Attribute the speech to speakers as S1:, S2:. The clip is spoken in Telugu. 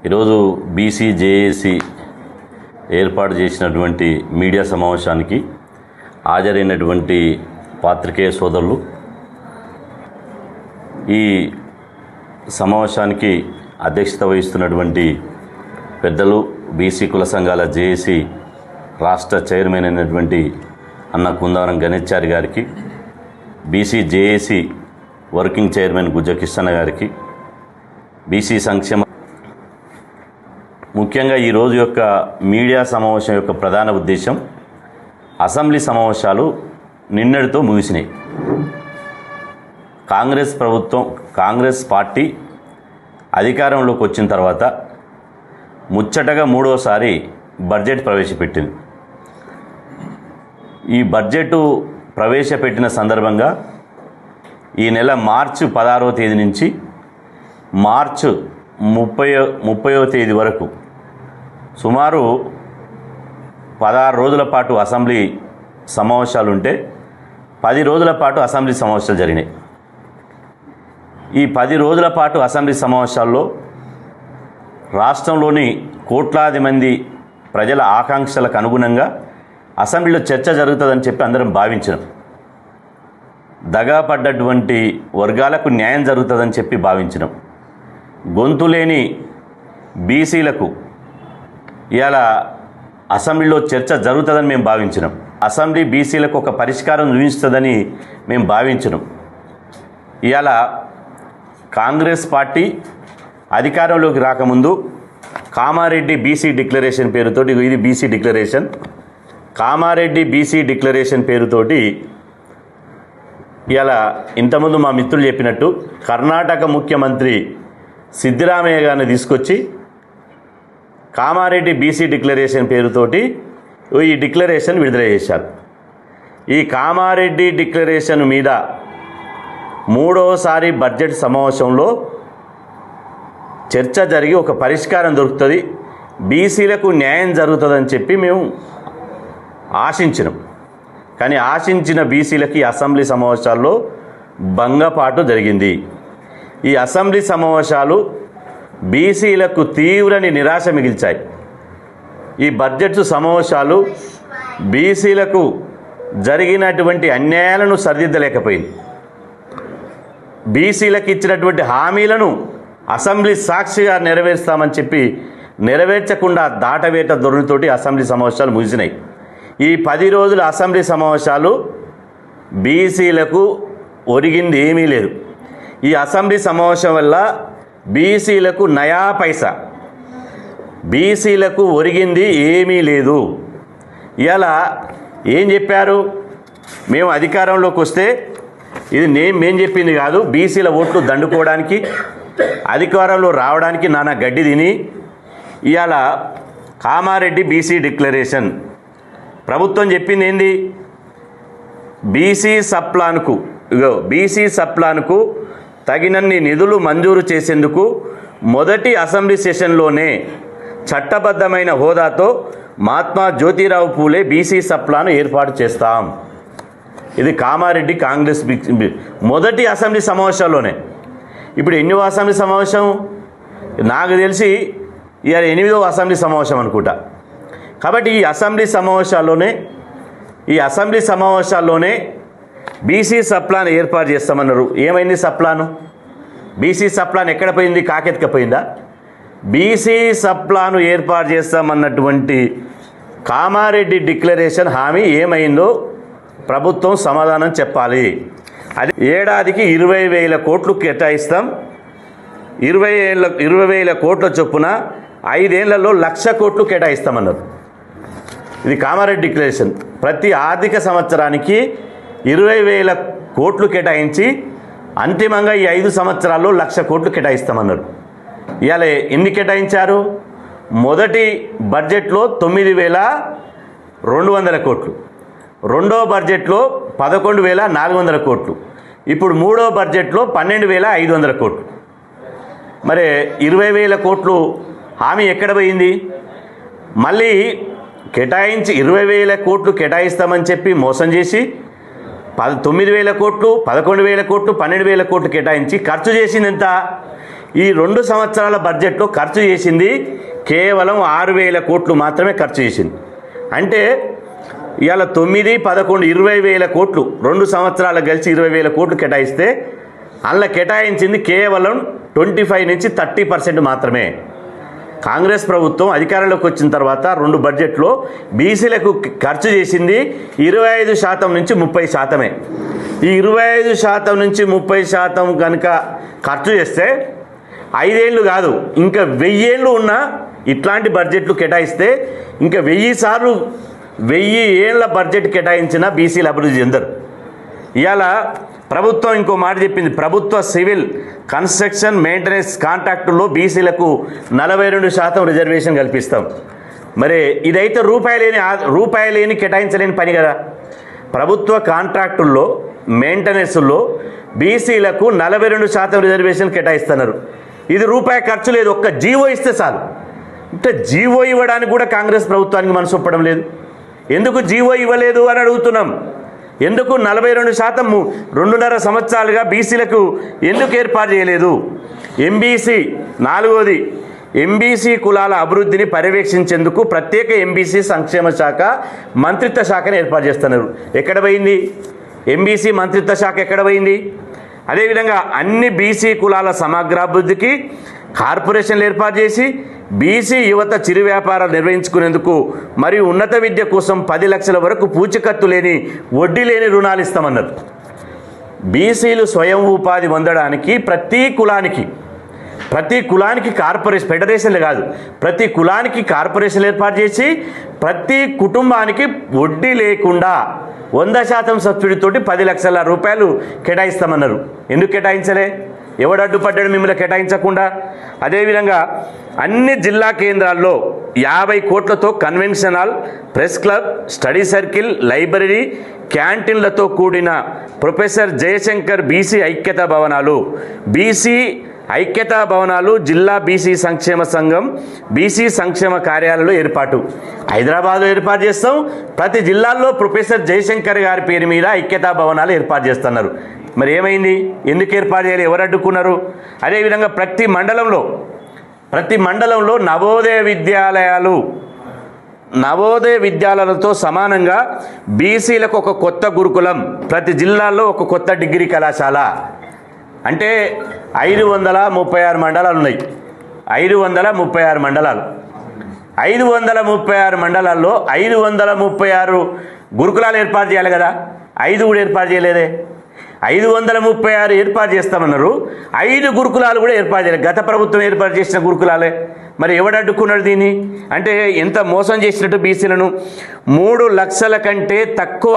S1: ఈరోజు బీసీ జేఏసీ ఏర్పాటు చేసినటువంటి మీడియా సమావేశానికి హాజరైనటువంటి పాత్రికేయ సోదరులు, ఈ సమావేశానికి అధ్యక్షత వహిస్తున్నటువంటి పెద్దలు, బీసీ కుల సంఘాల జేఏసీ రాష్ట్ర చైర్మన్ అయినటువంటి అన్న కుందారం గణేశాచారి గారికి, BC JAC working chairman Gujja Kishtanna గారికి, బీసీ సంక్షేమ, ముఖ్యంగా ఈరోజు యొక్క మీడియా సమావేశం యొక్క ప్రధాన ఉద్దేశం, అసెంబ్లీ సమావేశాలు నిన్నటితో ముగిసినాయి. కాంగ్రెస్ పార్టీ అధికారంలోకి వచ్చిన తర్వాత ముచ్చటగా మూడోసారి బడ్జెట్ ప్రవేశపెట్టింది. ఈ బడ్జెట్ ప్రవేశపెట్టిన సందర్భంగా ఈ నెల మార్చి 16వ తేదీ నుంచి మార్చి 30వ తేదీ వరకు సుమారు 16 రోజుల పాటు అసెంబ్లీ సమావేశాలు ఉంటే 10 రోజుల పాటు అసెంబ్లీ సమావేశాలు జరిగినాయి. ఈ 10 రోజుల పాటు అసెంబ్లీ సమావేశాల్లో రాష్ట్రంలోని కోట్లాది మంది ప్రజల ఆకాంక్షలకు అనుగుణంగా అసెంబ్లీలో చర్చ జరుగుతుందని చెప్పి అందరం భావించినాం. దగాపడ్డటువంటి వర్గాలకు న్యాయం జరుగుతుందని చెప్పి భావించినాం. గొంతులేని బీసీలకు ఇవాళ అసెంబ్లీలో చర్చ జరుగుతుందని మేము భావించినాం. అసెంబ్లీ బీసీలకు ఒక పరిష్కారం చూపిస్తుందని మేము భావించినాం. ఇవాళ కాంగ్రెస్ పార్టీ అధికారంలోకి రాకముందు కామారెడ్డి బీసీ డిక్లరేషన్ పేరుతోటి, ఇది BC declaration, Kamareddy BC declaration పేరుతోటి ఇవాళ ఇంతకుముందు మా మిత్రులు చెప్పినట్టు కర్ణాటక ముఖ్యమంత్రి సిద్దిరామయ్య గారిని తీసుకొచ్చి కామారెడ్డి బీసీ డిక్లరేషన్ పేరుతోటి ఈ డిక్లరేషన్ విడుదల చేశారు. ఈ కామారెడ్డి డిక్లరేషన్ మీద మూడవసారి బడ్జెట్ సమావేశంలో చర్చ జరిగి ఒక పరిష్కారం దొరుకుతుంది, బీసీలకు న్యాయం జరుగుతుందని చెప్పి మేము ఆశించినాం. కానీ ఆశించిన బీసీలకి అసెంబ్లీ సమావేశాల్లో భంగపాటు జరిగింది. ఈ అసెంబ్లీ సమావేశాలు బీసీలకు తీవ్రని నిరాశ మిగిల్చాయి. ఈ బడ్జెట్ సమావేశాలు బీసీలకు జరిగినటువంటి అన్యాయాలను సరిదిద్దలేకపోయింది. బీసీలకు ఇచ్చినటువంటి హామీలను అసెంబ్లీ సాక్షిగా నెరవేరుస్తామని చెప్పి నెరవేర్చకుండా దాటవేట ధోరణితోటి అసెంబ్లీ సమావేశాలు ముగిసినాయి. ఈ 10 రోజుల అసెంబ్లీ సమావేశాలు బీసీలకు ఒరిగింది ఏమీ లేదు. ఈ అసెంబ్లీ సమావేశం వల్ల బీసీలకు నయా పైసా, బీసీలకు ఒరిగింది ఏమీ లేదు. ఇలా ఏం చెప్పారు, మేము అధికారంలోకి వస్తే, ఇది మేము చెప్పింది కాదు, బీసీల ఓట్లు దండుకోవడానికి అధికారంలో రావడానికి నానా గడ్డి తిని ఇవాళ కామారెడ్డి బీసీ డిక్లరేషన్ ప్రభుత్వం చెప్పింది ఏంది, బీసీ సప్లాన్కు తగినన్ని నిధులు మంజూరు చేసేందుకు మొదటి అసెంబ్లీ సెషన్లోనే చట్టబద్ధమైన హోదాతో మహాత్మా జ్యోతిరావు పూలే బీసీ సప్లాను ఏర్పాటు చేస్తాం. ఇది కామారెడ్డి కాంగ్రెస్ మొదటి అసెంబ్లీ సమావేశాల్లోనే. ఇప్పుడు ఎన్నో అసెంబ్లీ సమావేశం, నాకు తెలిసి ఇవాళ 8వ అసెంబ్లీ సమావేశం అనుకుంటా. కాబట్టి ఈ అసెంబ్లీ సమావేశాల్లోనే బీసీ సప్లాన్ ఏర్పాటు చేస్తామన్నారు. ఏమైంది సప్లాను? బీసీ సప్లాన్ ఎక్కడ పోయింది? కాకెత్తుకపోయిందా? బీసీ సప్లాను ఏర్పాటు చేస్తామన్నటువంటి కామారెడ్డి డిక్లరేషన్ హామీ ఏమైందో ప్రభుత్వం సమాధానం చెప్పాలి. అది ఏడాదికి 20,000 కోట్లు కేటాయిస్తాం, 20,000 కోట్ల చొప్పున 5 ఏళ్లలో 1,00,000 కోట్లు కేటాయిస్తామన్నారు. ఇది కామారెడ్డి డిక్లరేషన్. ప్రతి ఆర్థిక సంవత్సరానికి 20,000 కోట్లు కేటాయించి అంతిమంగా ఈ 5 సంవత్సరాల్లో 1,00,000 కోట్లు కేటాయిస్తామన్నారు. ఇవాళ ఎన్ని కేటాయించారు? మొదటి బడ్జెట్లో 9,200 కోట్లు, రెండో బడ్జెట్లో 11,400 కోట్లు, ఇప్పుడు మూడో బడ్జెట్లో 12,500 కోట్లు. మరి 20,000 కోట్లు హామీ ఎక్కడ పోయింది? మళ్ళీ కేటాయించి 20,000 కోట్లు కేటాయిస్తామని చెప్పి మోసం చేసి 9,000 కోట్లు, 11,000 కోట్లు, 12,000 కోట్లు కేటాయించి ఖర్చు చేసింది ఎంత? ఈ 2 సంవత్సరాల బడ్జెట్లో ఖర్చు చేసింది కేవలం 6,000 కోట్లు మాత్రమే ఖర్చు చేసింది. అంటే ఇవాళ 9, 11, 20,000 కోట్లు 2 సంవత్సరాలకు కలిసి 20,000 కోట్లు కేటాయిస్తే అందులో కేటాయించింది కేవలం 25 నుంచి 30% మాత్రమే. కాంగ్రెస్ ప్రభుత్వం అధికారంలోకి వచ్చిన తర్వాత 2 బడ్జెట్లో బీసీలకు ఖర్చు చేసింది 25% నుంచి 30%. ఈ 25% నుంచి 30% కనుక ఖర్చు చేస్తే 5 ఏళ్ళు కాదు ఇంకా 1000 ఏళ్ళు ఉన్నా ఇట్లాంటి బడ్జెట్లు కేటాయిస్తే ఇంకా 1000 ఏళ్ల బడ్జెట్ కేటాయించిన బీసీలు అభివృద్ధి చెందరు. ఇవాళ ప్రభుత్వం ఇంకో మాట చెప్పింది, ప్రభుత్వ సివిల్ కన్స్ట్రక్షన్ మెయింటెనెన్స్ కాంట్రాక్టుల్లో బీసీలకు 42% రిజర్వేషన్ కల్పిస్తాం. మరి ఇదైతే రూపాయి లేని కేటాయించలేని పని కదా. ప్రభుత్వ కాంట్రాక్టుల్లో మెయింటెనెన్స్లో బీసీలకు 42% రిజర్వేషన్ కేటాయిస్తున్నారు. ఇది రూపాయి ఖర్చు లేదు, ఒక్క జీవో ఇస్తే చాలు. అంటే జీవో ఇవ్వడానికి కూడా కాంగ్రెస్ ప్రభుత్వానికి మనసు ఒప్పడం లేదు. ఎందుకు జీవో ఇవ్వలేదు అని అడుగుతున్నాం. ఎందుకు 42% 2.5 సంవత్సరాలుగా బీసీలకు ఎందుకు ఏర్పాటు చేయలేదు? ఎంబీసీ 4వది ఎంబీసీ కులాల అభివృద్ధిని పర్యవేక్షించేందుకు ప్రత్యేక ఎంబీసీ సంక్షేమ శాఖ మంత్రిత్వ శాఖను ఏర్పాటు చేస్తున్నారు. ఎక్కడ పోయింది ఎంబీసీ మంత్రిత్వ శాఖ? ఎక్కడ పోయింది? అదేవిధంగా అన్ని బీసీ కులాల సమగ్రాభివృద్ధికి కార్పొరేషన్లు ఏర్పాటు చేసి బీసీ యువత చిరు వ్యాపారాలు నిర్వహించుకునేందుకు మరియు ఉన్నత విద్య కోసం 10 లక్షల వరకు పూచికత్తు లేని వడ్డీ లేని రుణాలు ఇస్తామన్నారు. బీసీలు స్వయం ఉపాధి పొందడానికి ప్రతి కులానికి కార్పొరేషన్, ఫెడరేషన్లు కాదు, ప్రతి కులానికి కార్పొరేషన్లు ఏర్పాటు చేసి ప్రతి కుటుంబానికి వడ్డీ లేకుండా 100% సబ్సిడీతోటి 10 లక్షల రూపాయలు కేటాయిస్తామన్నారు. ఎందుకు కేటాయించలే? ఎవడు అడ్డుపడ్డాడు మిమ్మల్ని కేటాయించకుండా? అదేవిధంగా అన్ని జిల్లా కేంద్రాల్లో 50 కోట్లతో convention hall, press club, study circle, library, క్యాంటీన్లతో కూడిన ప్రొఫెసర్ జయశంకర్ బీసీ ఐక్యతా భవనాలు జిల్లా బీసీ సంక్షేమ సంఘం బీసీ సంక్షేమ కార్యాలయంలో ఏర్పాటు. హైదరాబాద్లో ఏర్పాటు చేస్తాం, ప్రతి జిల్లాల్లో ప్రొఫెసర్ జయశంకర్ గారి పేరు మీద ఐక్యతా భవనాలు ఏర్పాటు చేస్తున్నారు. మరి ఏమైంది? ఎందుకు ఏర్పాటు చేయాలి? ఎవరు అడ్డుకున్నారు? అదేవిధంగా ప్రతి మండలంలో నవోదయ విద్యాలయాలతో సమానంగా బీసీలకు ఒక కొత్త గురుకులం, ప్రతి జిల్లాల్లో ఒక కొత్త డిగ్రీ కళాశాల. అంటే 536 మండలాలు ఉన్నాయి. 536 మండలాలు. 536 మండలాల్లో 536 గురుకులాలు ఏర్పాటు చేయాలి కదా. 5 కూడా ఏర్పాటు చేయలేదే. 536 ఏర్పాటు చేస్తామన్నారు, 5 గురుకులాలు కూడా ఏర్పాటు చేయలేదు. గత ప్రభుత్వం ఏర్పాటు చేసిన గురుకులాలే. మరి ఎవడు అడ్డుకున్నాడు దీన్ని? అంటే ఎంత మోసం చేసినట్టు బీసీలను. 3 లక్షల కంటే తక్కువ